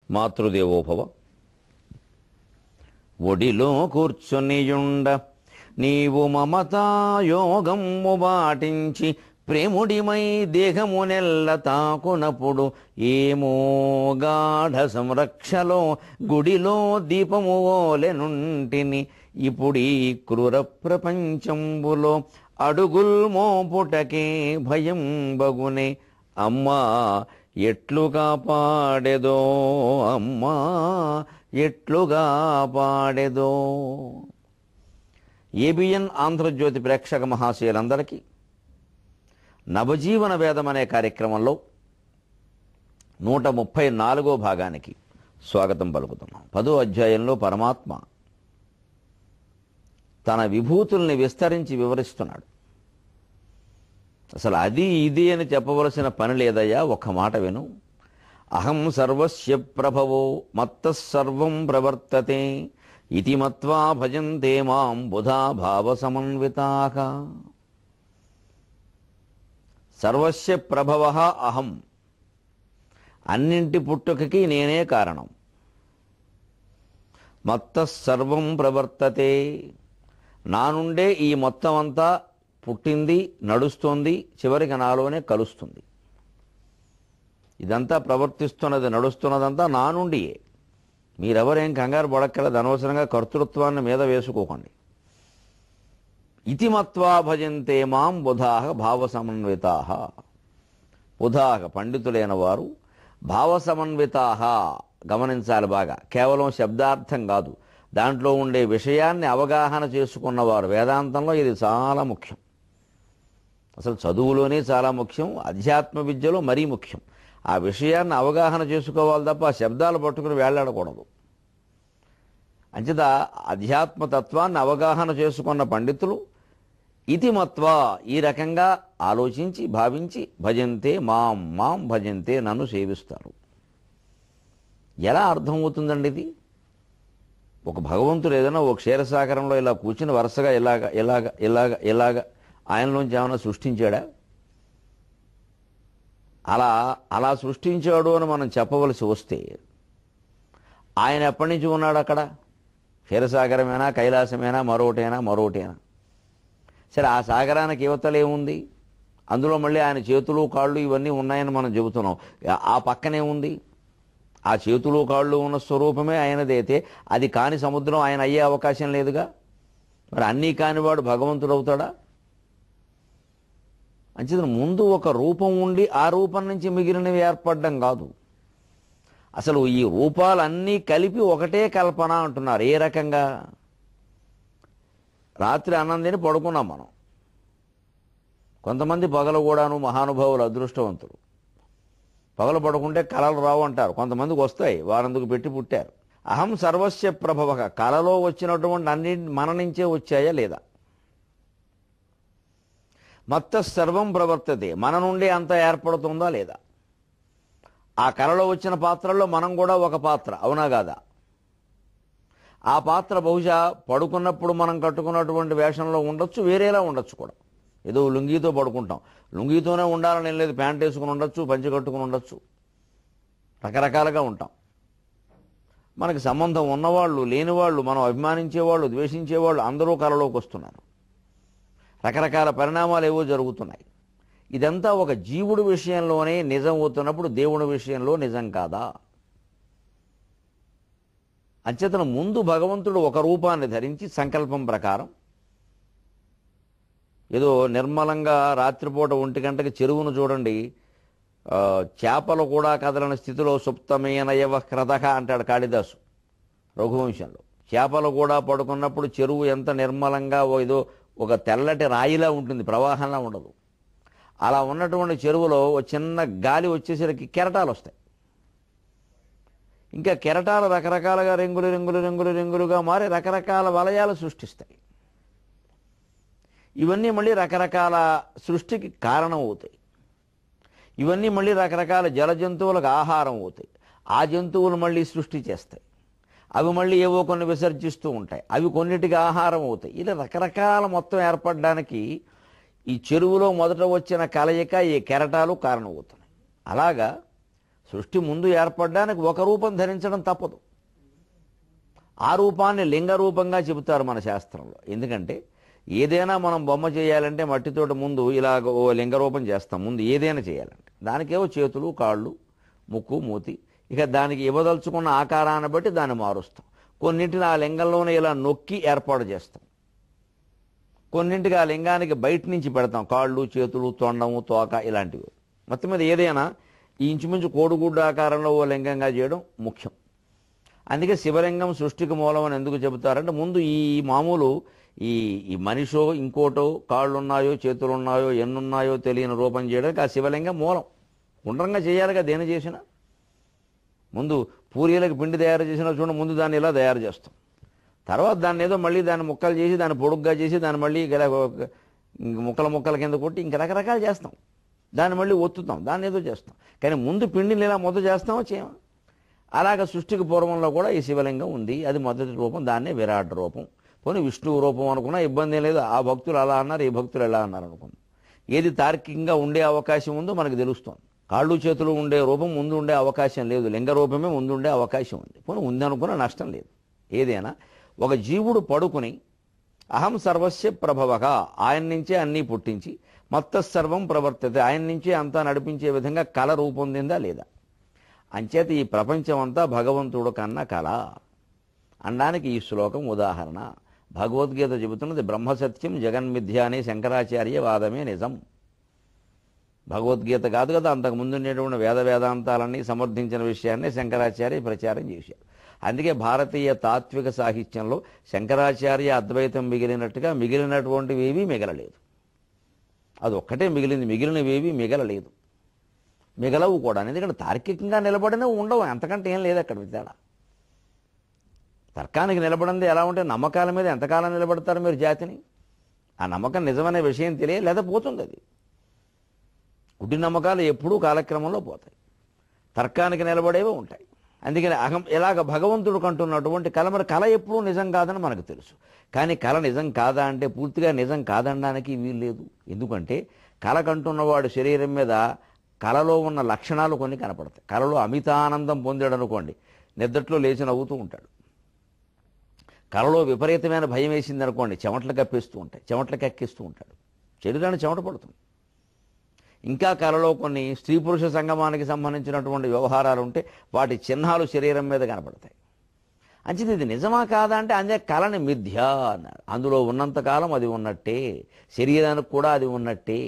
మాతృదేవోభవ. ఒడిలో కూర్చునియుండ నీవు మమతాయోగము బాటించి ప్రేముడిమై దేహమునెల్ల తాకునప్పుడు ఏమో గాఢ సంరక్షలో గుడిలో దీపము ఓలెనుంటిని ఇప్పుడీ క్రూర ప్రపంచంబులో అడుగుల్ మోపుటకే భయం బగునే. అమ్మా ఎట్లుగా పాడెదో, అమ్మా ఎట్లుగా పాడెదో. ఏబిఎన్ ఆంధ్రజ్యోతి ప్రేక్షక మహాశయులందరికీ నవజీవన వేదం అనే కార్యక్రమంలో 134వ భాగానికి స్వాగతం పలుకుతున్నాం. 10వ అధ్యాయంలో పరమాత్మ తన విభూతుల్ని విస్తరించి వివరిస్తున్నాడు. అసలు అది ఇది అని చెప్పవలసిన పని లేదయ్యా, ఒక్క మాట విను. అహం సర్వస్య ప్రభవో మత్తః సర్వం ప్రవర్తతే ఇతి మత్వా భజంతే మాం బుధా భావ సమన్వితాః. సర్వస్య ప్రభవః అహం, అన్నింటి పుట్టుకకి నేనే కారణం. మత్తః సర్వం ప్రవర్తతే, నా నుండే ఈ మొత్తం అంతా పుట్టింది, నడుస్తుంది, చివరికి నాలోనే కలుస్తుంది. ఇదంతా ప్రవర్తిస్తున్నది, నడుస్తున్నదంతా నా నుండియే. మీరెవరేం కంగారు పడక్కర్లేదు, అనవసరంగా కర్తృత్వాన్ని మీద వేసుకోకండి. ఇతి మత్వా భజంతే మాం బుధాః భావ సమన్వితాః. బుధాః పండితులైన వారు, భావ సమన్వితాః గమనించాలి బాగా. కేవలం శబ్దార్థం కాదు, దాంట్లో ఉండే విషయాన్ని అవగాహన చేసుకున్నవారు. వేదాంతంలో ఇది చాలా ముఖ్యం. అసలు చదువులోనే చాలా ముఖ్యం, అధ్యాత్మ విద్యలో మరీ ముఖ్యం. ఆ విషయాన్ని అవగాహన చేసుకోవాలి తప్ప ఆ శబ్దాలు పట్టుకుని వేళ్లాడకూడదు. అంచేత అధ్యాత్మతత్వాన్ని అవగాహన చేసుకున్న పండితులు ఇతి మత్వా, ఈ రకంగా ఆలోచించి భావించి భజంతే మాం, మాం భజంతే, నన్ను సేవిస్తారు. ఎలా అర్థమవుతుందండి ఇది? ఒక భగవంతుడు ఏదైనా ఒక క్షీరసాగరంలో ఇలా కూర్చుని వరుసగా ఇలాగ ఇలాగ ఇలాగ ఇలాగ ఆయనలోంచి ఏమైనా సృష్టించాడా? అలా అలా సృష్టించాడు అని మనం చెప్పవలసి వస్తే ఆయన ఎప్పటి నుంచి ఉన్నాడు అక్కడ? క్షీరసాగరమేనా, కైలాసమేనా, మరోటేనా? సరే, ఆ సాగరానికి యువతలు ఏముంది? అందులో మళ్ళీ ఆయన చేతులు కాళ్ళు ఇవన్నీ ఉన్నాయని మనం చెబుతున్నాం. ఆ పక్కనే ఉంది. ఆ చేతులు కాళ్ళు ఉన్న స్వరూపమే ఆయనదైతే అది కాని సముద్రం ఆయన అయ్యే అవకాశం లేదుగా. మరి అన్నీ కానివాడు భగవంతుడు అవుతాడా? అంచేత ముందు ఒక రూపం ఉండి ఆ రూపం నుంచి మిగిలినవి ఏర్పడడం కాదు. అసలు ఈ రూపాలన్నీ కలిపి ఒకటే కల్పన అంటున్నారు. ఏ రకంగా? రాత్రి అన్నం తిని పడుకున్నాం మనం. కొంతమంది పగలు కూడాను మహానుభావులు, అదృష్టవంతులు, పగలు పడుకుంటే కలలు రావు అంటారు. కొంతమందికి వస్తాయి, వారందుకు పెట్టి పుట్టారు. అహం సర్వస్య ప్రభవ, కలలో వచ్చినటువంటి అన్ని మన నుంచే వచ్చాయా లేదా? మత్తః సర్వం ప్రవర్తతే, మన నుండి అంత ఏర్పడుతుందా లేదా? ఆ కలలో వచ్చిన పాత్రల్లో మనం కూడా ఒక పాత్ర, అవునా కాదా? ఆ పాత్ర బహుశా పడుకున్నప్పుడు మనం కట్టుకున్నటువంటి వేషంలో ఉండొచ్చు, వేరేలా ఉండొచ్చు కూడా. ఏదో లుంగీతో పడుకుంటాం, లుంగీతోనే ఉండాలని లేదు, ప్యాంట్ వేసుకుని ఉండొచ్చు, పంచె కట్టుకుని ఉండొచ్చు, రకరకాలుగా ఉంటాం. మనకి సంబంధం ఉన్నవాళ్ళు, లేనివాళ్ళు, మనం అభిమానించేవాళ్ళు, ద్వేషించేవాళ్ళు అందరూ కలలోకి వస్తున్నారు. రకరకాల పరిణామాలు ఏవో జరుగుతున్నాయి. ఇదంతా ఒక జీవుడి విషయంలోనే నిజం అవుతున్నప్పుడు దేవుడి విషయంలో నిజం కాదా? అంచేతన ముందు భగవంతుడు ఒక రూపాన్ని ధరించి సంకల్పం ప్రకారం ఏదో నిర్మలంగా రాత్రిపూట 1 గంటకి చెరువును చూడండి, చేపలు కూడా కదలని స్థితిలో సుప్తమేనయవ క్రదహ అంటాడు కాళిదాసు రఘువంశంలో. చేపలు కూడా పడుకున్నప్పుడు చెరువు ఎంత నిర్మలంగా ఏదో ఒక తెల్లటి రాయిలా ఉంటుంది, ప్రవాహంలా ఉండదు. అలా ఉన్నటువంటి చెరువులో ఒక చిన్న గాలి వచ్చేసరికి కెరటాలు వస్తాయి. ఇంకా కెరటాలు రకరకాలుగా రంగులుగా మారి రకరకాల వలయాలు సృష్టిస్తాయి. ఇవన్నీ మళ్ళీ రకరకాల సృష్టికి కారణం అవుతాయి. ఇవన్నీ మళ్ళీ రకరకాల జల జంతువులకు ఆహారం అవుతాయి. ఆ జంతువులు మళ్ళీ సృష్టి చేస్తాయి. అవి మళ్ళీ ఏవో కొన్ని విసర్జిస్తూ ఉంటాయి, అవి కొన్నిటికి ఆహారం అవుతాయి. ఇలా రకరకాల మొత్తం ఏర్పడడానికి ఈ చెరువులో మొదట వచ్చిన కలయిక ఈ కెరటాలు కారణమవుతున్నాయి. అలాగా సృష్టి ముందు ఏర్పడడానికి ఒక రూపం ధరించడం తప్పదు. ఆ రూపాన్ని లింగ రూపంగా చెబుతారు మన శాస్త్రంలో. ఎందుకంటే ఏదైనా మనం బొమ్మ చేయాలంటే మట్టితోటి ముందు ఇలాగ ఓ లింగ రూపం చేస్తాం. ముందు ఏదైనా చేయాలంటే దానికేవో చేతులు, కాళ్ళు, ముక్కు, మూతి, ఇక దానికి ఇవ్వదలుచుకున్న ఆకారాన్ని బట్టి దాన్ని మారుస్తాం. కొన్నింటిని ఆ లింగంలోనే ఇలా నొక్కి ఏర్పాటు చేస్తాం. కొన్నింటికి ఆ లింగానికి బయట నుంచి పెడతాం. కాళ్ళు, చేతులు, తొండము, తోక ఇలాంటివి. మొత్తం మీద ఏదైనా ఈ ఇంచుమించు కోడిగుడ్డు ఆకారంలో ఓ లింగంగా చేయడం ముఖ్యం. అందుకే శివలింగం సృష్టికి మూలం అని ఎందుకు చెబుతారంటే ముందు ఈ మామూలు ఈ మనిషో ఇంకోటో కాళ్ళున్నాయో చేతులున్నాయో ఎన్నున్నాయో తెలియని రూపం చేయడానికి ఆ శివలింగం మూలం. గుండ్రంగా చేయాలిగా దేని చేసినా. ముందు పూరీలకు పిండి తయారు చేసినా చూడండి, ముందు దాన్ని ఇలా తయారు చేస్తాం. తర్వాత దాన్ని ఏదో మళ్ళీ దాన్ని ముక్కలు చేసి దాన్ని పొడుగ్గా చేసి దాన్ని మళ్ళీ ముక్కల కింద కొట్టి ఇంక రకరకాలు చేస్తాం. దాన్ని మళ్ళీ ఒత్తుతాం, దాన్ని ఏదో చేస్తాం. కానీ ముందు పిండిని ఇలా మొదలు చేస్తామో చేయమా. అలాగ సృష్టికి పూర్వంలో కూడా ఈ శివలింగం ఉంది. అది మొదటి రూపం, దాన్నే విరాట్ రూపం. పోనీ విష్ణువు రూపం అనుకున్నా ఇబ్బంది లేదు. ఆ భక్తులు అలా అన్నారు, ఈ భక్తులు ఎలా అన్నారు అనుకున్నాం. ఏది తార్కికంగా ఉండే అవకాశం ఉందో మనకు తెలుస్తోంది. కాళ్ళు చేతులు ఉండే రూపం ముందు ఉండే అవకాశం లేదు, లింగ రూపమే ముందు ఉండే అవకాశం ఉంది. పోనీ ఉందనుకున్నా నష్టం లేదు. ఏదైనా ఒక జీవుడు పడుకుని అహం సర్వస్య ప్రభవగా ఆయన నుంచే అన్నీ పుట్టించి మత్తసర్వం ప్రవర్తతే ఆయన నుంచే అంతా నడిపించే విధంగా కళ రూపొందిందా లేదా. అంచేత ఈ ప్రపంచం అంతా భగవంతుడు కన్న కళ అనడానికి ఈ శ్లోకం ఉదాహరణ. భగవద్గీత చెబుతున్నది బ్రహ్మసత్యం జగన్మిథ్య అనే శంకరాచార్య వాదమే నిజం. భగవద్గీత కాదు కదా, అంతకుముందు ఉండేటువంటి వేదాంతాలన్నీ సమర్థించిన విషయాన్ని శంకరాచార్య ప్రచారం చేశారు. అందుకే భారతీయ తాత్విక సాహిత్యంలో శంకరాచార్య అద్వైతం మిగిలినట్టుగా మిగిలినటువంటివేవీ మిగలలేదు. అది ఒక్కటే మిగిలింది, మిగిలినవేవీ మిగలలేదు, మిగలవు కూడా. ఎందుకంటే తార్కికంగా నిలబడినవి ఉండవు, అంతకంటే ఏం లేదు అక్కడ తేడా. తర్కానికి నిలబడింది ఎలా ఉంటే నమ్మకాల మీద ఎంతకాలం నిలబడతారు మీరు జాతిని? ఆ నమ్మకం నిజమనే విషయం తెలియ లేదా పోతుంది. అది గుడ్డి నమ్మకాలు ఎప్పుడూ కాలక్రమంలో పోతాయి, తర్కానికి నిలబడేవే ఉంటాయి. అందుకని ఇలాగ భగవంతుడు కంటున్నటువంటి కళ, మరి కళ ఎప్పుడూ నిజం కాదని మనకు తెలుసు. కానీ కళ నిజం కాదా అంటే పూర్తిగా నిజం కాదనడానికి వీలు లేదు. ఎందుకంటే కళ కంటున్నవాడు శరీరం మీద కళలో ఉన్న లక్షణాలు కొన్ని కనపడతాయి. కళలో అమితానందం పొందాడు అనుకోండి, నిద్రలో లేచి నవ్వుతూ ఉంటాడు. కళలో విపరీతమైన భయం వేసింది అనుకోండి, చెమటలు కప్పిస్తూ ఉంటాయి, చెమటలు కక్కిస్తూ ఉంటాడు, శరీరాన్ని చెమట పడుతుంది. ఇంకా కళలో కొన్ని స్త్రీ పురుష సంగమానికి సంబంధించినటువంటి వ్యవహారాలు ఉంటే వాటి చిహ్నాలు శరీరం మీద కనపడతాయి. అంచేది ఇది నిజమా కాదా అంటే అందే కళని మిథ్య అన్నారు. అందులో ఉన్నంతకాలం అది ఉన్నట్టే, శరీరానికి కూడా అది ఉన్నట్టే,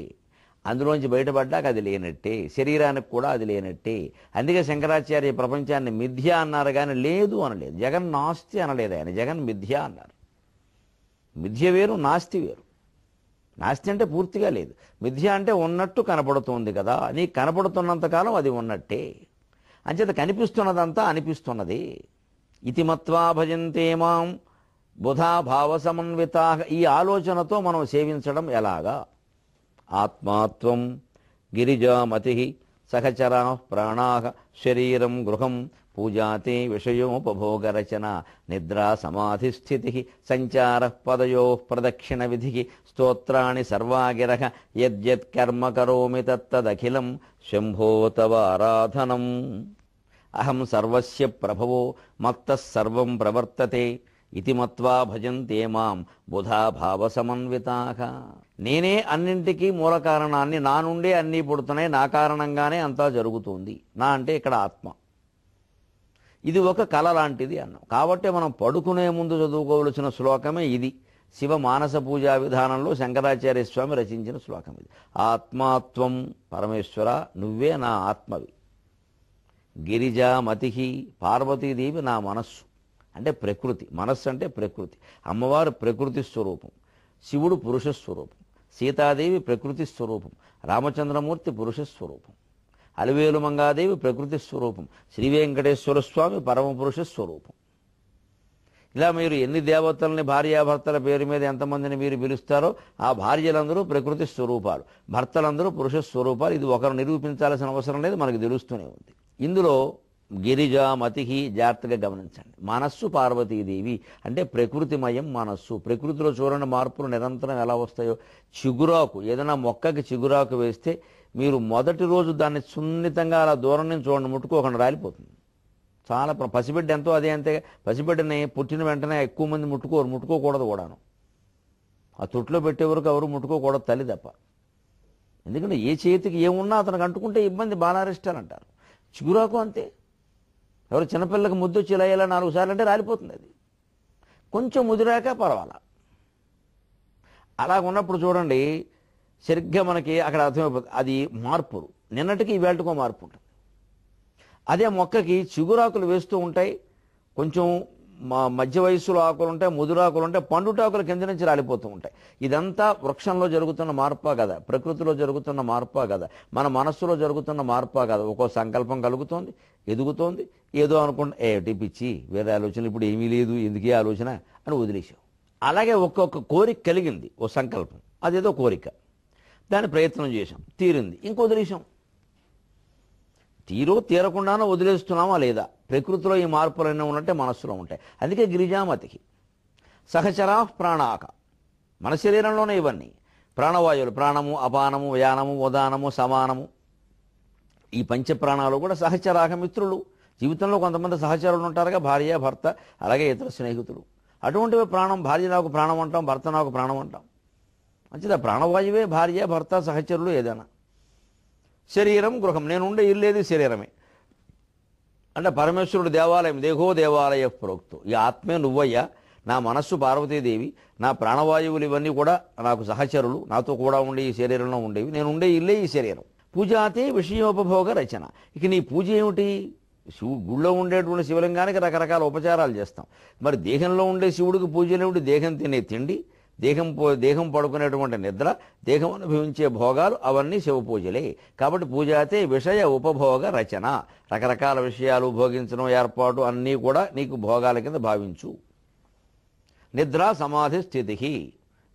అందులోంచి బయటపడ్డాక అది లేనట్టే, శరీరానికి కూడా అది లేనట్టే. అందుకే శంకరాచార్య ప్రపంచాన్ని మిథ్య అన్నారు కానీ లేదు అనలేదు. జగన్ నాస్తి అనలేదు ఆయన, జగన్ మిథ్య అన్నారు. మిథ్య వేరు, నాస్తి వేరు. నాస్తి అంటే పూర్తిగా లేదు, మిథ్య అంటే ఉన్నట్టు కనపడుతుంది కదా. నీకు కనపడుతున్నంతకాలం అది ఉన్నట్టే. అంచేత కనిపిస్తున్నదంతా అనిపిస్తున్నది. ఇతి మత్వా భజంతే మాం బుధా భావ సమన్వితా. ఈ ఆలోచనతో మనం సేవించడం ఎలాగా? ఆత్మాత్వం గిరిజామతి సహచరా ప్రాణా శరీరం గృహం పూజాతే విషయోపభోగరచన నిద్రా సమాధిస్థితి సంచార పదయో ప్రదక్షిణ విధి స్తోత్రాణి సర్వాగిర యద్యత్కర్మ కరోమి తత్తదఖిలం శంభో తవ ఆరాధనం. అహం సర్వస్య ప్రభవో మత్తః సర్వం ప్రవర్తతే ఇతి మత్వా భజంతే మాం బుధా భావ సమన్వితాః. నేనే అన్నింటికీ మూల కారణాన్ని, నా నుండే అన్నీ పుడుతున్నాయి, నా కారణంగానే అంతా జరుగుతుంది. నా అంటే ఇక్కడ ఆత్మ. ఇది ఒక కళ లాంటిది అన్నాం. కాబట్టి మనం పడుకునే ముందు చదువుకోవలసిన శ్లోకమే ఇది. శివ మానస పూజా విధానంలో శంకరాచార్య స్వామి రచించిన శ్లోకం ఇది. ఆత్మాత్వం, పరమేశ్వర నువ్వే నా ఆత్మవి. గిరిజామతి, పార్వతీదేవి నా మనస్సు అంటే ప్రకృతి. మనస్సు అంటే ప్రకృతి. అమ్మవారు ప్రకృతి స్వరూపం, శివుడు పురుష స్వరూపం, సీతాదేవి ప్రకృతి స్వరూపం, రామచంద్రమూర్తి పురుష స్వరూపం, అలివేలు మంగాదేవి ప్రకృతి స్వరూపం, శ్రీ వెంకటేశ్వర స్వామి పరమపురుష స్వరూపం. ఇలా మీరు ఎన్ని దేవతల్ని భార్యాభర్తల పేరు మీద ఎంతమందిని మీరు పిలుస్తారో ఆ భార్యలందరూ ప్రకృతి స్వరూపాలు, భర్తలందరూ పురుష స్వరూపాలు. ఇది ఒకరు నిరూపించాల్సిన అవసరం లేదు, మనకు తెలుస్తూనే ఉంది. ఇందులో గిరిజామతి జాగ్రత్తగా గమనించండి. మనస్సు పార్వతీదేవి అంటే ప్రకృతిమయం మనస్సు. ప్రకృతిలో చూడండి మార్పులు నిరంతరం ఎలా వస్తాయో. చిగురాకు, ఏదైనా మొక్కకి చిగురాకు వేస్తే మీరు మొదటి రోజు దాన్ని సున్నితంగా అలా దూరం నుంచి చూడండి, ముట్టుకోకుండా రాలిపోతుంది. చాలా పసిబిడ్డ ఎంతో అదే అంతే. పసిబిడ్డని పుట్టిన వెంటనే ఎక్కువ మంది ముట్టుకోకూడదు కూడాను. ఆ తొట్టులో పెట్టే వరకు ఎవరు ముట్టుకోకూడదు, తల్లి తప్ప. ఎందుకంటే ఏ చేతికి ఏమున్నా అతనికి అంటుకుంటే ఇబ్బంది, బాలారిష్టాలు అంటారు. చిగురాకు అంతే. ఎవరు చిన్నపిల్లకి ముద్దొచ్చి ఇలా ఇలా 4 సార్లు అంటే రాలిపోతుంది. అది కొంచెం ముదిరాక పర్వాలా. అలాగ ఉన్నప్పుడు చూడండి, సరిగ్గా మనకి అక్కడ అర్థమైపోతుంది అది మార్పు. నిన్నటికి ఈవేళకో మార్పు ఉంటుంది. అదే మొక్కకి చిగురాకులు వేస్తూ ఉంటాయి, కొంచెం మధ్య వయస్సులో ఆకులు ఉంటాయి, ముదురాకులు ఉంటాయి, పండుటాకులు కింద నుంచి రాలిపోతూ ఉంటాయి. ఇదంతా వృక్షంలో జరుగుతున్న మార్పా కదా, ప్రకృతిలో జరుగుతున్న మార్పా కదా, మన మనస్సులో జరుగుతున్న మార్పా కదా. ఒక్కో సంకల్పం కలుగుతోంది, ఎదుగుతోంది, ఏదో అనుకుంటే ఏటి పిచ్చి, వేరే ఆలోచనలు ఇప్పుడు ఏమీ లేదు, ఎందుకే ఆలోచన అని వదిలేసాం. అలాగే ఒక్కొక్క కోరిక కలిగింది, ఓ సంకల్పం, అదేదో కోరిక, దాని ప్రయత్నం చేశాం, తీరింది, ఇంకో వదిలేసాం. తీరకుండానో వదిలేస్తున్నామా లేదా? ప్రకృతిలో ఈ మార్పులన్నీ ఉన్నట్టే మనస్సులో ఉంటాయి. అందుకే గిరిజామతికి సహచరా ప్రాణాక, మన శరీరంలోనే ఇవన్నీ ప్రాణవాయువులు, ప్రాణము, అపానము, వ్యానము, ఉదానము, సమానము, ఈ పంచప్రాణాలు కూడా సహచరాక మిత్రులు. జీవితంలో కొంతమంది సహచరులు ఉంటారుగా, భార్య, భర్త, అలాగే ఇతర స్నేహితులు. అటువంటివి ప్రాణం. భార్య నాకు ప్రాణం అంటాం, భర్త నాకు ప్రాణం అంటాం. మంచిదా? ప్రాణవాయువే భార్య, భర్త, సహచరులు ఏదైనా. శరీరం గృహం, నేనుండే ఇల్లేది శరీరమే. అంటే పరమేశ్వరుడు దేవాలయం, దేహో దేవాలయ ప్రోక్తు. ఈ ఆత్మే నువ్వయ్యా, నా మనస్సు పార్వతీదేవి, నా ప్రాణవాయువులు ఇవన్నీ కూడా నాకు సహచరులు, నాతో కూడా ఉండే ఈ శరీరంలో ఉండేవి. నేను ఉండే ఇల్లే ఈ శరీరం. పూజాతే విషయోపభోగ రచన. ఇక నీ పూజ ఏమిటి? గుళ్ళో ఉండేటువంటి శివలింగానికి రకరకాల ఉపచారాలు చేస్తాం. మరి దేహంలో ఉండే శివుడికి పూజలు ఏమిటి? దేహం తినే తిండి, దేహం పడుకునేటువంటి నిద్ర, దేహం అనుభవించే భోగాలు, అవన్నీ శివ పూజలే. కాబట్టి పూజాతే విషయ ఉపభోగ రచన. రకరకాల విషయాలు భోగించడం, ఏర్పాటు అన్నీ కూడా నీకు భోగాల కింద భావించు. నిద్ర సమాధి స్థితి.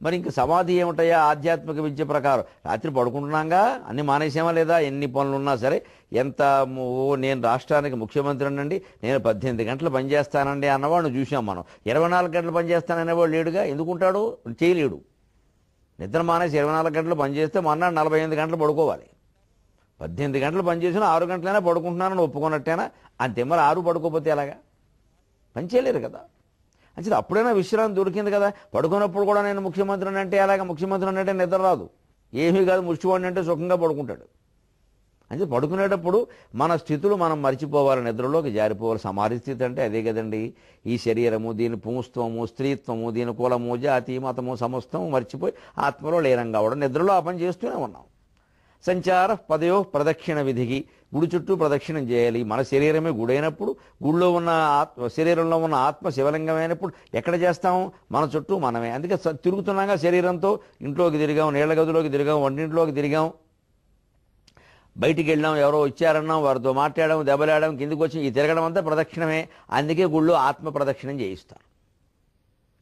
మరి ఇంక సమాధి ఏమిటయ్యా? ఆధ్యాత్మిక విద్య ప్రకారం రాత్రి పడుకుంటున్నాగా, అన్ని మానేసేమా లేదా? ఎన్ని పనులున్నా సరే, నేను రాష్ట్రానికి ముఖ్యమంత్రి అండి, నేను 18 గంటలు పనిచేస్తానండి అన్నవాడిని చూసాం మనం. 24 గంటలు పనిచేస్తాననేవాడు లేడుగా. ఎందుకుంటాడు? చేయలేడు. నిద్ర మానేసి 24 గంటలు పనిచేస్తే మన్నాడు 48 గంటలు పడుకోవాలి. 18 గంటలు పనిచేసినా 6 గంటలైనా పడుకుంటున్నానని ఒప్పుకున్నట్టేనా? అంతే. మరి 6 పడుకోకపోతే ఎలాగా? పని చేయలేరు కదా. అంటే అప్పుడైనా విశ్రాంతి దొరికింది కదా. పడుకున్నప్పుడు కూడా నేను ముఖ్యమంత్రిని అంటే అలాగా, ముఖ్యమంత్రి అంటే నిద్ర రాదు, ఏమీ కాదు, ముష్టివాడిని అంటే సుఖంగా పడుకుంటాడు. అంటే పడుకునేటప్పుడు మన స్థితులు మనం మర్చిపోవాలి, నిద్రలోకి జారిపోవాలి. సమాధి స్థితి అంటే అదే కదండి. ఈ శరీరము, దీని పుంస్త్వము, స్త్రీత్వము, దీని కులము, జాతి, మతము, సమస్తము మర్చిపోయి ఆత్మలో లీనం కావడం. నిద్రలో ఆ పని చేస్తూనే ఉన్నాం. సంచార పదయో ప్రదక్షిణ విధికి, గుడి చుట్టూ ప్రదక్షిణం చేయాలి. మన శరీరమే గుడైనప్పుడు, గుడిలో ఉన్న శరీరంలో ఉన్న ఆత్మ శివలింగమైనప్పుడు ఎక్కడ చేస్తాము? మన చుట్టూ మనమే. అందుకే తిరుగుతున్నాగా శరీరంతో. ఇంట్లోకి తిరిగాం, నీళ్ల గదిలోకి తిరిగాం, వంటింట్లోకి తిరిగాం, బయటికి వెళ్ళాం, ఎవరో వచ్చారన్నాం, వారితో మాట్లాడడం, దెబ్బలాడడం, కిందికి వచ్చి ఈ తిరగడం అంతా ప్రదక్షిణమే. అందుకే గుళ్ళో ఆత్మ ప్రదక్షిణం చేయిస్తారు.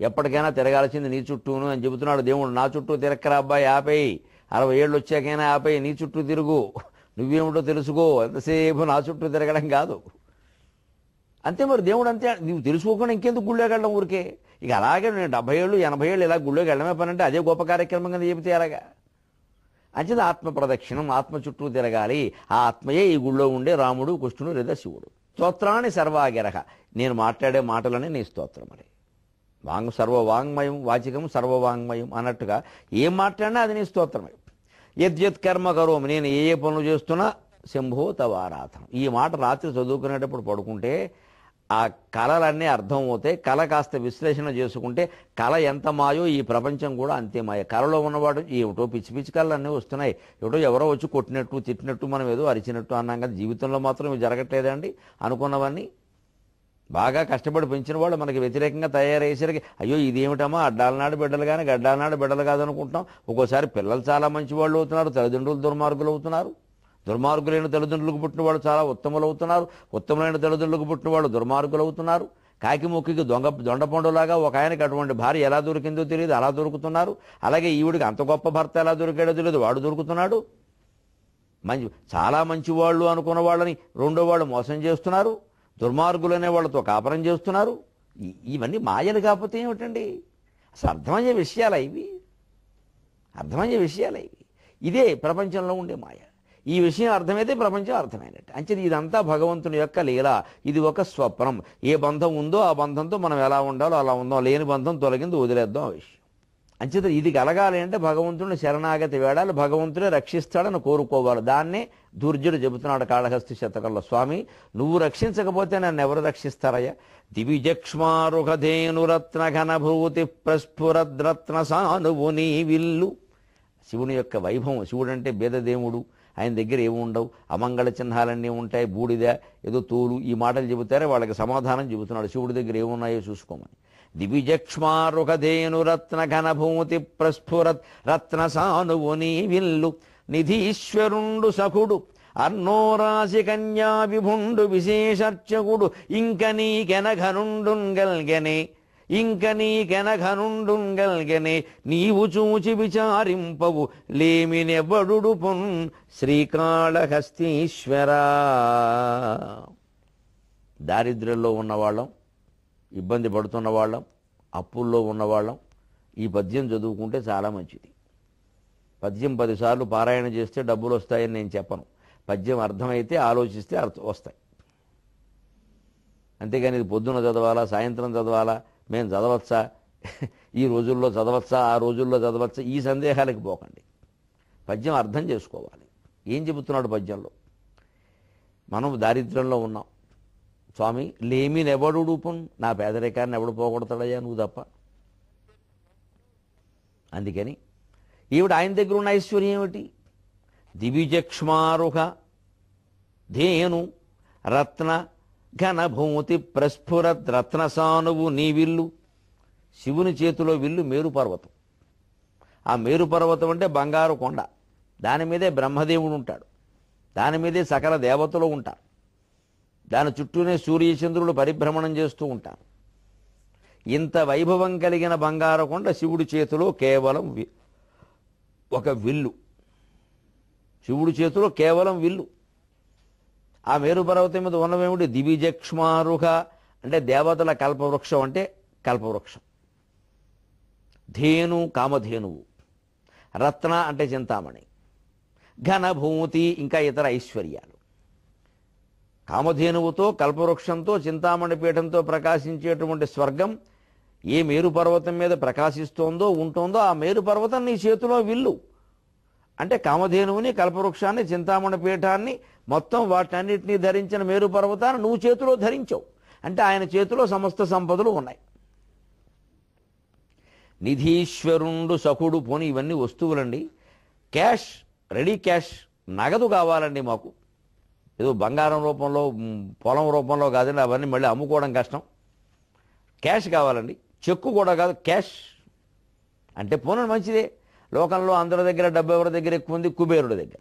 ఎప్పటికైనా తిరగాల్సింది నీ చుట్టూను అని చెబుతున్నాడు దేవుడు. నా చుట్టూ తిరక్కరా అబ్బాయి, ఆపేయి, 60 ఏళ్ళు వచ్చాకైనా ఆపేయి, నీ చుట్టూ తిరుగు, నువ్వేమిటో తెలుసుకో, ఎంతసేపు నా చుట్టూ తిరగడం కాదు. అంతే. మరి దేవుడు అంతే. నువ్వు తెలుసుకోకుండా ఇంకెందుకు గుళ్ళోకి వెళ్ళడం ఊరికే? ఇక అలాగే నేను 70 ఏళ్ళు 80 ఏళ్ళు ఇలా గుళ్ళోకి వెళ్ళడమే పని అంటే అదే గొప్ప కార్యక్రమం కింద చెబితే అలాగా. అంచేది ఆత్మ ప్రదక్షిణం, ఆత్మ చుట్టూ తిరగాలి. ఆ ఆత్మయే ఈ గుళ్ళో ఉండే రాముడు, కృష్ణుడు లేదా శివుడు. స్తోత్రాన్ని సర్వాగిరహ. నేను మాట్లాడే మాటలని నీ స్తోత్రం. అని సర్వవాంగ్మయం, వాచికం సర్వవాంగ్మయం అన్నట్టుగా ఏం మాట్లాడినా అది నీ స్తోత్రమే. యద్యత్ కర్మ కరోమి, నేను ఏ పనులు చేస్తున్నా శంభో తవారాధనం. ఈ మాట రాత్రి చదువుకునేటప్పుడు పడుకుంటే ఆ కళలన్నీ అర్థమవుతాయి. కళ కాస్త విశ్లేషణ చేసుకుంటే కళ ఎంత మాయో ఈ ప్రపంచం కూడా అంతే మాయ. కళలో ఉన్నవాడు ఏమిటో పిచ్చి పిచ్చి కళలు అన్నీ వస్తున్నాయి. ఏమిటో ఎవరో వచ్చి కొట్టినట్టు, తిట్టినట్టు, మనం ఏదో అరిచినట్టు అన్నాం కదా. జీవితంలో మాత్రం ఇవి జరగట్లేదండి. అనుకున్నవన్నీ బాగా కష్టపడి పెంచిన వాళ్ళు మనకి వ్యతిరేకంగా తయారయ్యేసరికి అయ్యో ఇదేమిటమ్మా, అడ్డాలనాడు బిడ్డలు కానీ గడ్డాలనాడు బిడ్డలు కాదనుకుంటాం. ఒక్కోసారి పిల్లలు చాలా మంచి వాళ్ళు అవుతున్నారు, తల్లిదండ్రులు దుర్మార్గులు అవుతున్నారు. దుర్మార్గులైన తల్లిదండ్రులకు పుట్టిన వాళ్ళు చాలా ఉత్తములు అవుతున్నారు, ఉత్తములైన తల్లిదండ్రులకు పుట్టిన వాళ్ళు దుర్మార్గులు అవుతున్నారు. కాకి ముక్కికి దొండపండులాగా ఒక ఆయనకి అటువంటి భార్య ఎలా దొరికిందో తెలియదు, అలా దొరుకుతున్నారు. అలాగే ఈవిడికి అంత గొప్ప భర్త ఎలా దొరికాడో తెలియదు, వాడు దొరుకుతున్నాడు. చాలా మంచి వాళ్ళు అనుకున్న వాళ్ళని రెండో వాళ్ళు మోసం చేస్తున్నారు, దుర్మార్గులనే వాళ్ళతో కాపురం చేస్తున్నారు. ఇవన్నీ మాయలు కాకపోతే ఏమిటండి? అసలు అర్థమయ్యే విషయాలు ఇవి, అర్థమయ్యే విషయాలు ఇవి. ఇదే ప్రపంచంలో ఉండే మాయ. ఈ విషయం అర్థమైతే ప్రపంచం అర్థమైనట్టు. అంచేది ఇదంతా భగవంతుని యొక్క లీల. ఇది ఒక స్వప్నం. ఏ బంధం ఉందో ఆ బంధంతో మనం ఎలా ఉండాలో అలా ఉందాం, లేని బంధం తొలగింది వదిలేద్దాం ఆ విషయం. అంచేత ఇది కలగాలి అంటే భగవంతుని శరణాగతి వేడాలి, భగవంతుడే రక్షిస్తాడని కోరుకోవాలి. దాన్నే దుర్జుడు చెబుతున్నాడు కాళహస్తి శతకంలో, స్వామి నువ్వు రక్షించకపోతే నన్ను ఎవరు రక్షిస్తారయ్యా? దివిజక్ష్మారుహధేనురత్న ఘనభూతి ప్రస్ఫురద్రత్న సానువు నీ విల్లు. శివుని యొక్క వైభవం. శివుడు అంటే బేదదేవుడు, ఆయన దగ్గర ఏమి ఉండవు, అమంగళ చిహ్నాలన్నీ ఉంటాయి, బూడిద ఏదో తోలు, ఈ మాటలు చెబుతారే వాళ్ళకి సమాధానం చెబుతున్నాడు. శివుడి దగ్గర ఏమున్నాయో చూసుకోమని. దివిజక్ష్మారుహధేనురత్న ఘనభూతి ప్రస్ఫురత్ రత్న సానువు నీ విల్లు. నిధీశ్వరుండు సఖుడు అర్ణోరాశి కన్యా విభుండు విశేషర్చకుడు ఇంక నీకెనఘనుండుంగల్గెనే ఇంక నీకెనఘనుండుంగల్గెనే నీవు చూచి విచారింపవు లేమినెవ్వడు పొన్ శ్రీకాళహస్తీశ్వరా. దారిద్ర్యంలో ఉన్నవాళ్ళం, ఇబ్బంది పడుతున్న వాళ్ళం, అప్పుల్లో ఉన్నవాళ్ళం ఈ పద్యం చదువుకుంటే చాలా మంచిది. పద్యం 10 సార్లు పారాయణ చేస్తే డబ్బులు వస్తాయని నేను చెప్పను. పద్యం అర్థమైతే ఆలోచిస్తే వస్తాయి. అంతేగాని ఇది పొద్దున చదవాలా, సాయంత్రం చదవాలా, మేము చదవచ్చా, ఈ రోజుల్లో చదవచ్చా, ఆ రోజుల్లో చదవచ్చా, ఈ సందేహాలకి పోకండి. పద్యం అర్థం చేసుకోవాలి. ఏం చెబుతున్నాడు పద్యంలో? మనం దారిద్ర్యంలో ఉన్నాం స్వామి, లేమినెవడు రూపం, నా పేదరికాన్ని ఎవడు పోగొడతాడయ్యా నువ్వు తప్ప. అందుకని ఈవిడ ఆయన దగ్గర ఉన్న ఐశ్వర్యం ఏమిటి? దివిజక్ష్మారుహ ధేను రత్న ఘనభూతి ప్రస్ఫురత్ రత్న సానువు నీ విల్లు. శివుని చేతిలో విల్లు మేరు పర్వతం. ఆ మేరు పర్వతం అంటే బంగారు కొండ. దాని మీదే బ్రహ్మదేవుడు ఉంటాడు, దాని మీదే సకల దేవతలు ఉంటారు, దాని చుట్టూనే సూర్యచంద్రులు పరిభ్రమణం చేస్తూ ఉంటారు. ఇంత వైభవం కలిగిన బంగారు కొండ శివుడి చేతిలో కేవలం ఒక విల్లు. శివుడి చేతిలో కేవలం విల్లు. ఆ మేరు పర్వతం మీద ఉన్నవేమిటి? దివిజక్ష్మారుహ అంటే దేవతల కల్పవృక్షం, అంటే కల్పవృక్షం. ధేను కామధేనువు, రత్న అంటే చింతామణి, ఘనభూతి ఇంకా ఇతర ఐశ్వర్యాలు. కామధేనువుతో, కల్పవృక్షంతో, చింతామణి పీఠంతో ప్రకాశించేటువంటి స్వర్గం ఏ మేరు పర్వతం మీద ప్రకాశిస్తోందో ఉంటుందో ఆ మేరు పర్వతం నీ చేతిలో విల్లు. అంటే కామధేనువుని, కల్పవృక్షాన్ని, చింతామణి పీఠాన్ని మొత్తం వాటన్నిటినీ ధరించిన మేరు పర్వతాన్ని నువ్వు చేతిలో ధరించావు. అంటే ఆయన చేతిలో సమస్త సంపదలు ఉన్నాయి. నిధీశ్వరుండు సఖుడు. పోని ఇవన్నీ వస్తువులండి, క్యాష్, రెడీ క్యాష్, నగదు కావాలండి మాకు. ఏదో బంగారం రూపంలో, పొలం రూపంలో కాదండి, అవన్నీ మళ్ళీ అమ్ముకోవడం కష్టం. క్యాష్ కావాలండి, చెక్కు కూడా కాదు, క్యాష్ అంటే పోనీ మంచిదే. లోకంలో అందరి దగ్గర డబ్బు ఎవరి దగ్గర ఎక్కువ ఉంది? కుబేరుడి దగ్గర.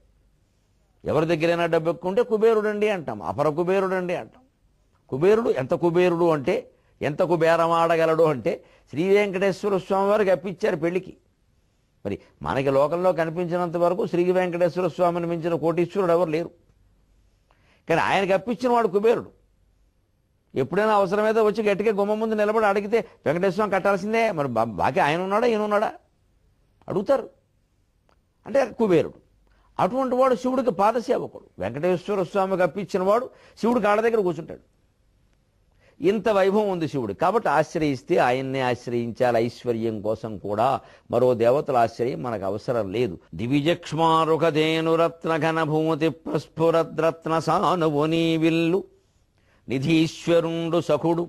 ఎవరి దగ్గరైనా డబ్బు ఎక్కువ ఉంటే కుబేరుడండి అంటాం, అపర కుబేరుడండి అంటాం. కుబేరుడు ఎంత కుబేరుడు అంటే, ఎంత కుబేరం ఆడగలడు అంటే శ్రీ వెంకటేశ్వర స్వామి వారికి అప్పించారు పెళ్లికి. మరి మనకి లోకంలో కనిపించినంత వరకు శ్రీ వెంకటేశ్వర స్వామిని మించిన కోటీశ్వరుడు ఎవరు లేరు. కానీ ఆయనకి అప్పించిన వాడు కుబేరుడు. ఎప్పుడైనా అవసరమైతే వచ్చి గట్టిగా గుమ్మ ముందు నిలబడి అడిగితే వెంకటేశ్వరం కట్టాల్సిందే, మరి బాకీ ఆయన ఉన్నాడా ఈయన ఉన్నాడా అడుగుతారు. అంటే కుబేరుడు. అటువంటి వాడు శివుడికి పాదసేవకుడు. వెంకటేశ్వర స్వామికి అప్పించిన వాడు శివుడి కాళ్ళ దగ్గర కూర్చుంటాడు. ఇంత వైభవం ఉంది శివుడు. కాబట్టి ఆశ్రయిస్తే ఆయన్నే ఆశ్రయించాలి. ఐశ్వర్యం కోసం కూడా మరో దేవతల ఆశ్రయం మనకు అవసరం లేదు. దివిజక్ష్మారుహధేనురత్న ఘనభూతి ప్రస్ఫురద్రత్న సానువు నీ విల్లు. నిధీశ్వరుండు సఖుడు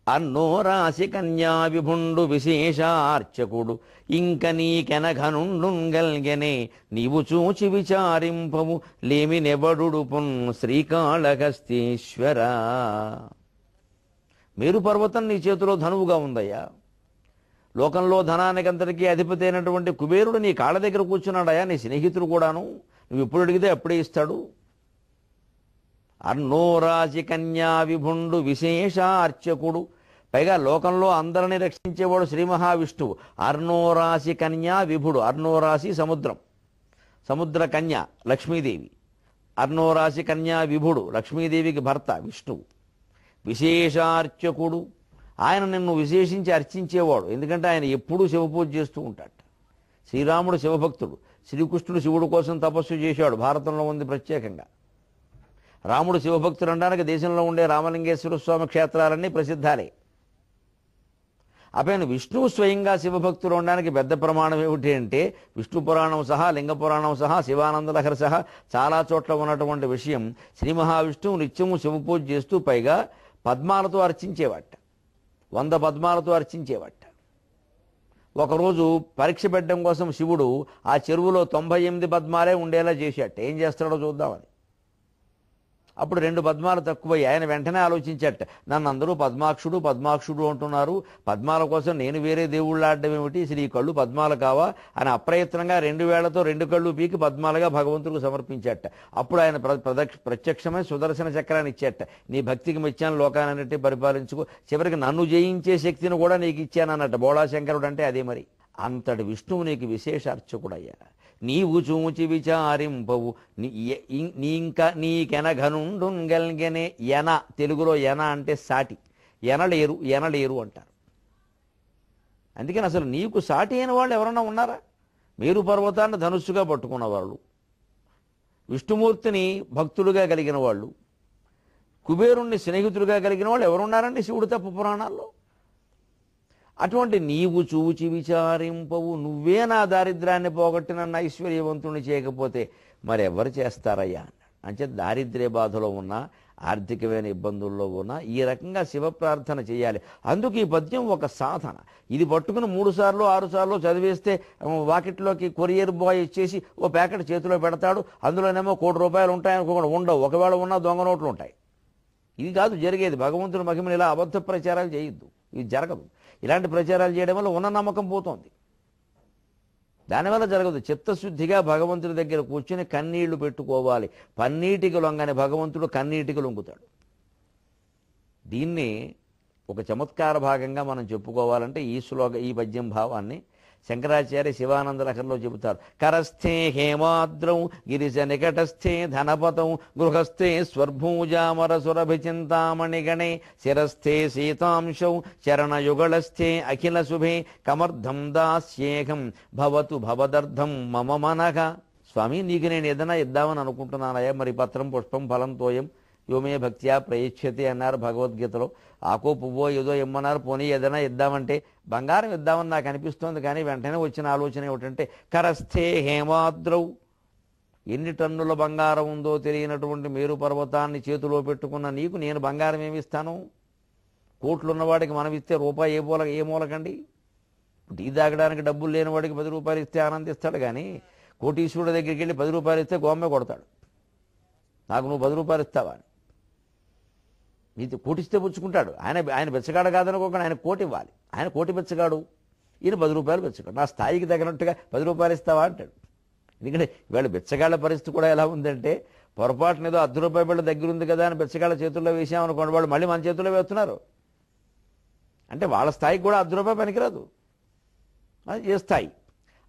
అన్నోరాశి కన్యా విభుండు విశేషార్చకుడు ఇంక నీకెనఘనుండుంగల్గెనే నీవు చూచి విచారింపవు లేమినెవడు పొన్ శ్రీకాళహస్తీశ్వరా. మేరు పర్వతం నీ చేతిలో ధనువుగా ఉందయ్యా. లోకంలో ధనానికంతటికీ అధిపతి అయినటువంటి కుబేరుడు నీ కాళ్ళ దగ్గర కూర్చున్నాడయ్యా, నీ స్నేహితుడు కూడాను. నువ్వు ఎప్పుడు అడిగితే అప్పుడే ఇస్తాడు. అర్ణోరాశి కన్యా విభుండు విశేషార్చకుడు. పైగా లోకంలో అందరినీ రక్షించేవాడు శ్రీ మహావిష్ణువు. అర్ణోరాశి కన్యా విభుడు. అర్ణోరాశి సముద్రం, సముద్ర కన్య లక్ష్మీదేవి. అర్ణోరాశి కన్యా విభుడు లక్ష్మీదేవికి భర్త విష్ణువు. విశేషార్చకుడు, ఆయన నిన్ను విశేషించి అర్చించేవాడు. ఎందుకంటే ఆయన ఎప్పుడూ శివపూజ చేస్తూ ఉంటాడు. శ్రీరాముడు శివభక్తుడు, శ్రీకృష్ణుడు శివుడు కోసం తపస్సు చేశాడు, భారతంలో ఉంది ప్రత్యేకంగా. రాముడు శివభక్తులు అనడానికి దేశంలో ఉండే రామలింగేశ్వర స్వామి క్షేత్రాలన్నీ ప్రసిద్ధాలే. అపైన విష్ణువు స్వయంగా శివభక్తులు ఉండడానికి పెద్ద ప్రమాణం ఏమిటి అంటే విష్ణు పురాణం సహా, లింగ పురాణం సహా, శివానందలహరి సహా చాలా చోట్ల ఉన్నటువంటి విషయం. శ్రీ మహావిష్ణువు నిత్యము శివపూజ చేస్తూ పైగా పద్మాలతో అర్చించేవాట, 100 పద్మాలతో అర్చించేవాట. ఒకరోజు పరీక్ష పెట్టడం కోసం శివుడు ఆ చెరువులో 98 పద్మాలే ఉండేలా చేశాట. ఏం చేస్తాడో చూద్దామని. అప్పుడు 2 పద్మాలు తక్కువయ్యి ఆయన వెంటనే ఆలోచించట, నన్ను అందరూ పద్మాక్షుడు పద్మాక్షుడు అంటున్నారు, పద్మాల కోసం నేను వేరే దేవుళ్ళు ఆడడం ఏమిటి, శ్రీ కళ్ళు పద్మాలు కావా అని అప్రయత్నంగా 2 వేళ్లతో 2 కళ్ళు పీకి పద్మాలుగా భగవంతుడికి సమర్పించట. అప్పుడు ఆయన ప్రత్యక్షమై సుదర్శన చక్రాన్ని ఇచ్చేట. నీ భక్తికి మెచ్చాను, లోకాలన్నింటినీ పరిపాలించుకో, చివరికి నన్ను జయించే శక్తిని కూడా నీకు ఇచ్చానన్నట్ట. బోళాశంకరుడు అంటే అదే మరి. అంతటి విష్ణువు నీకు విశేష అర్చకుడయ్యా. నీవు చూచి విచారింపవు నీకెనఘనుండుగల్గనే. ఎన తెలుగులో ఎన అంటే సాటి, ఎనలేరు అంటారు. అందుకని అసలు నీకు సాటి అయిన వాళ్ళు ఎవరన్నా ఉన్నారా? మేరు పర్వతాన్ని ధనుస్సుగా పట్టుకున్న వాళ్ళు, విష్ణుమూర్తిని భక్తులుగా కలిగిన వాళ్ళు, కుబేరుణ్ణి స్నేహితులుగా కలిగిన వాళ్ళు ఎవరున్నారండి శివుడు తప్ప పురాణాల్లో? అటువంటి నీవు చూచి విచారింపవు, నువ్వే నా దారిద్ర్యాన్ని పోగొట్టి నన్ను ఐశ్వర్యవంతుని చేయకపోతే మరెవరు చేస్తారయ్యా అన్నాడు. అంటే దారిద్ర్య బాధలో ఉన్నా, ఆర్థికమైన ఇబ్బందుల్లో ఉన్నా ఈ రకంగా శివ ప్రార్థన చేయాలి. అందుకు ఈ పద్యం ఒక సాధన. ఇది పట్టుకుని 3 సార్లు 6 సార్లు చదివేస్తే వాకిట్లోకి కొరియర్ బాయ్ ఇచ్చేసి ఓ ప్యాకెట్ చేతిలో పెడతాడు, అందులోనేమో ₹1 కోటి ఉంటాయనుకోకుండా ఉండవు, ఒకవేళ ఉన్నా దొంగ నోట్లు ఉంటాయి. ఇది కాదు జరిగేది. భగవంతుని మహిమను ఇలా అబద్ధ ప్రచారాలు చేయొద్దు, ఇది జరగదు. ఇలాంటి ప్రచారాలు చేయడం వల్ల ఉన్న నమ్మకం పోతోంది, దానివల్ల జరగదు. చిత్తశుద్ధిగా భగవంతుడి దగ్గర కూర్చొని కన్నీళ్లు పెట్టుకోవాలి. పన్నీటికి లొంగని భగవంతుడు కన్నీటికి లొంగుతాడు. దీన్ని ఒక చమత్కార భాగంగా మనం చెప్పుకోవాలంటే ఈ పద్యం భావాన్ని శంకరాచార్య శివానంద లహరిలో చెబుతారు. కరస్థే హేమాద్రౌ గిరిజ నికటస్థే ధనపతం గృహస్థే స్వర్భూజామరసురభిచింతామణిగణే శిరస్థే సీతాంశౌ చరణయుగళస్థే అఖిల శుభే కమర్థం దాస్యేహం భవతు భవదర్థం మమ మనః. స్వామి, నీకు నేను ఏదైనా ఇద్దామని అనుకుంటున్నానయ్యా, మరి పత్రం పుష్పం ఫలం తోయం యోమే భక్త్యా ప్రయచ్ఛతి అన్నారు భగవద్గీతలో. ఆకో పువ్వో ఏదో ఇమ్మన్నారు, పోనీ ఏదైనా ఇద్దామంటే బంగారం ఇద్దామని నాకు అనిపిస్తోంది. కానీ వెంటనే వచ్చిన ఆలోచన ఏమిటంటే కరస్థే హేమాద్రౌ, ఎన్ని టన్నుల బంగారం ఉందో తెలియనటువంటి మేరు పర్వతాన్ని చేతిలో పెట్టుకున్న నీకు నేను బంగారం ఏమిస్తాను? కోట్లున్నవాడికి మనం ఇస్తే రూపాయి ఏ మూలకండి? టీ తాగడానికి డబ్బులు లేని వాడికి ₹10 ఇస్తే ఆనందిస్తాడు, కానీ కోటీశ్వరుడి దగ్గరికి వెళ్ళి ₹10 ఇస్తే గోమ్మే కొడతాడు, నాకు నువ్వు ₹10 ఇస్తావా అని. నీకు కోటిస్తే పుచ్చుకుంటాడు. ఆయన బెచ్చగాడు కాదనుకోకుండా ఆయన కోటి ఇవ్వాలి. ఆయన కోటి బెచ్చగాడు, ఈయన ₹10 బెచ్చగాడు. నా స్థాయికి తగినట్టుగా ₹10 ఇస్తావా అంటాడు. ఎందుకంటే ఇవాళ బెచ్చగాళ్ల పరిస్థితి కూడా ఎలా ఉందంటే, పొరపాటున ఏదో ₹10 బిళ్ళ దగ్గర ఉంది కదా అని బెచ్చగాళ్ల చేతుల్లో వేసామనుకోండి, వాళ్ళు మళ్ళీ మన చేతుల్లో వేస్తున్నారు. అంటే వాళ్ళ స్థాయికి కూడా ₹10 పనికిరాదు. అది ఏ స్థాయి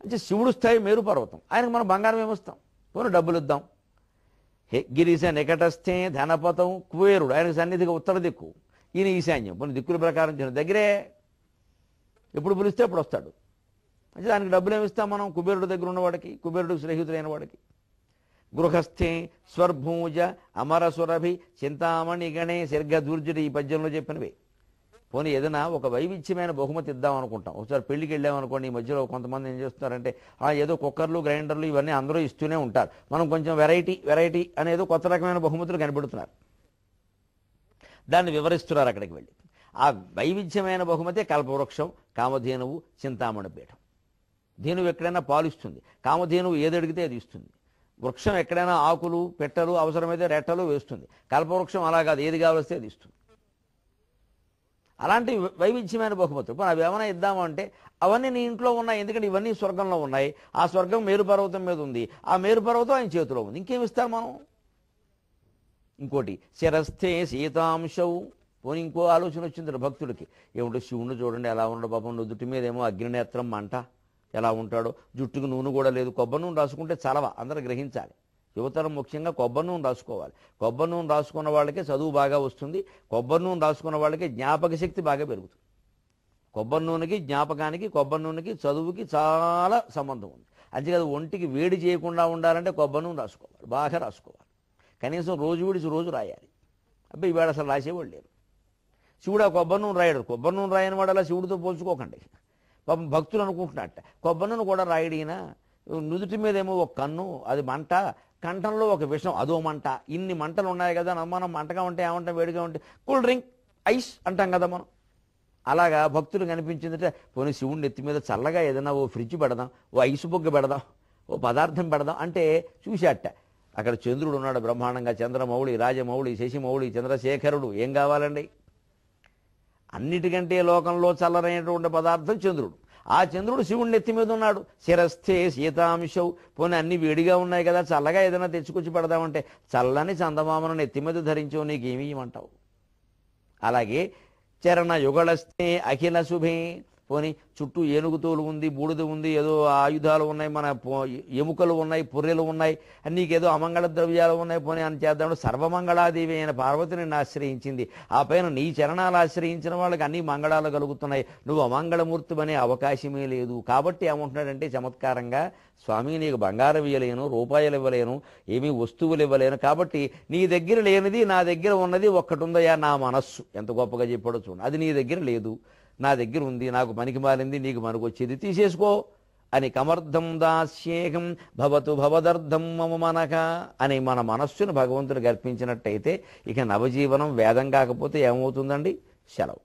అంటే శివుడు స్థాయి మేరు పర్వతం, ఆయనకు మనం బంగారం ఏమొస్తాం? పోనీ డబ్బులు ఇద్దాం. గిరిశ నికటస్థే ధనపతం కుబేరుడు, ఆయనకు సన్నిధిగా ఉత్తర దిక్కు, ఈయన ఈశాన్యం. కొన్ని దిక్కుల ప్రకారం చిన్న దగ్గరే, ఎప్పుడు పిలిస్తే అప్పుడు వస్తాడు. అంటే దానికి డబ్బులు ఏమిస్తాం మనం? కుబేరుడు దగ్గర ఉన్నవాడికి, కుబేరుడికి స్నేహితుడైన వాడికి. గృహస్థే స్వర్భూజ అమరసురభి చింతామణి గణే శర్గదూర్జుడు ఈ పద్యంలో చెప్పినవి. పోనీ ఏదైనా ఒక వైవిధ్యమైన బహుమతి ఇద్దాం అనుకుంటాం. ఒకసారి పెళ్లికి వెళ్ళామనుకోండి, ఈ మధ్యలో కొంతమంది ఏం చేస్తున్నారంటే ఏదో కుక్కర్లు గ్రైండర్లు ఇవన్నీ అందరూ ఇస్తూనే ఉంటారు, మనం కొంచెం వెరైటీ అనేదో కొత్త రకమైన బహుమతులు కనిపెడుతున్నారు, దాన్ని వివరిస్తున్నారు అక్కడికి వెళ్ళి. ఆ వైవిధ్యమైన బహుమతే కల్పవృక్షం, కామధేనువు, చింతామణి పీఠం. ధేనువు ఎక్కడైనా పాలిస్తుంది, కామధేనువు ఏదడిగితే అది ఇస్తుంది. వృక్షం ఎక్కడైనా ఆకులు పెట్టలు అవసరమైతే రెట్టలు వేస్తుంది, కల్పవృక్షం అలా కాదు, ఏది కావలిస్తే అది ఇస్తుంది. అలాంటి వైవిధ్యమైన బహుమతులు ఇప్పుడు అవి ఏమైనా ఇద్దాము అంటే అవన్నీ నీ ఇంట్లో ఉన్నాయి, ఎందుకంటే ఇవన్నీ స్వర్గంలో ఉన్నాయి. ఆ స్వర్గం మేరు పర్వతం మీద ఉంది, ఆ మేరు పర్వతం ఆయన చేతిలో ఉంది, ఇంకేమి ఇస్తాం మనం? ఇంకోటి శిరస్థే సీతాంశవు. పోనీ ఇంకో ఆలోచన వచ్చింది భక్తుడికి, ఏమిటో శివుణ్ణి చూడండి ఎలా ఉన్నాడు పాపం, నుదుటి మీద ఏమో అగ్నినేత్రం మంట, ఎలా ఉంటాడో, జుట్టుకు నూనె కూడా లేదు, కొబ్బరి నూనె రాసుకుంటే చలవ, అందరూ గ్రహించాలి. యువతరం ముఖ్యంగా కొబ్బరి నూనె రాసుకోవాలి. కొబ్బరి నూనె రాసుకున్న వాళ్ళకే చదువు బాగా వస్తుంది, కొబ్బరి నూనె రాసుకున్న వాళ్ళకి జ్ఞాపక శక్తి బాగా పెరుగుతుంది. కొబ్బరి నూనెకి జ్ఞాపకానికి, కొబ్బరి నూనెకి చదువుకి చాలా సంబంధం ఉంది. అంతేకాదు ఒంటికి వేడి చేయకుండా ఉండాలంటే కొబ్బరి నూనె రాసుకోవాలి, బాగా రాసుకోవాలి. కనీసం రోజు విడిచి రోజు రాయాలి. అబ్బాయి ఈవేళ అసలు రాసేవాళ్ళు లేరు. శివుడు ఆ కొబ్బరి నూనె రాయడు. కొబ్బరి నూనె రాయని వాడు అలా శివుడితో పోల్చుకోకండి. పాపం భక్తులు అనుకుంటున్నట్ట కొబ్బరి నూనె కూడా రాయడినా, నుదుటి మీద ఏమో ఒక కన్ను అది మంట, కంఠంలో ఒక విషం అదో మంట, ఇన్ని మంటలు ఉన్నాయి కదా. మనం మంటగా ఉంటే ఏమంటాం, వేడిగా ఉంటే కూల్ డ్రింక్ ఐస్ అంటాం కదా మనం. అలాగా భక్తులు కనిపించిందంటే పోనీ శివుడిని ఎత్తి మీద చల్లగా ఏదైనా ఓ ఫ్రిడ్జ్ పెడదాం, ఓ ఐసు బొగ్గ పెడదాం, ఓ పదార్థం పెడదాం అంటే చూశాట. అక్కడ చంద్రుడు ఉన్నాడు బ్రహ్మాండంగా, చంద్రమౌళి, రాజమౌళి, శశిమౌళి, చంద్రశేఖరుడు. ఏం కావాలండి? అన్నిటికంటే లోకంలో చల్లనైనటువంటి పదార్థం చంద్రుడు. ఆ చంద్రుడు శివుడిని ఎత్తి మీద ఉన్నాడు. శిరస్థే శీతాంశౌ. పోనీ అన్ని వేడిగా ఉన్నాయి కదా, చల్లగా ఏదైనా తెచ్చుకొచ్చి పెడదామంటే చల్లని చందమామను ఎత్తి మీద ధరించో నీకేమీ ఇవ్వమంటావు. అలాగే చరణ యుగళస్తే అఖిల శుభే. పోని చుట్టూ ఏనుగుతోలు ఉంది, బూడిద ఉంది, ఏదో ఆయుధాలు ఉన్నాయి, మన ఎముకలు ఉన్నాయి, పుర్రెలు ఉన్నాయి, నీకేదో అమంగళ ద్రవ్యాలు ఉన్నాయి, పోనీ అని చేద్దాం. సర్వమంగళాదేవి అయిన పార్వతిని ఆశ్రయించింది. ఆ పైన నీ చరణాలు ఆశ్రయించిన వాళ్ళకి అన్ని మంగళాలు కలుగుతున్నాయి. నువ్వు అమంగళమూర్తి అనే అవకాశమే లేదు. కాబట్టి ఏమంటున్నాడంటే చమత్కారంగా, స్వామి నీకు బంగారం ఇవ్వలేను, రూపాయలు ఇవ్వలేను, ఏమీ వస్తువులు ఇవ్వలేను, కాబట్టి నీ దగ్గర లేనిది నా దగ్గర ఉన్నది ఒక్కటి ఉందయా, నా మనస్సు. ఎంత గొప్పగా చెప్పాడో చూడండి. అది నీ దగ్గర లేదు, నా దగ్గర ఉంది, నాకు పనికి మారింది, నీకు మనకొచ్చేది తీసేసుకో అని. కమర్థం దాస్యేహం భవతు భవదర్థం మమ మనక అని మన మనస్సును భగవంతుడు గర్పించినట్టయితే ఇక నవజీవనం వేదం కాకపోతే ఏమవుతుందండి? సెలవు.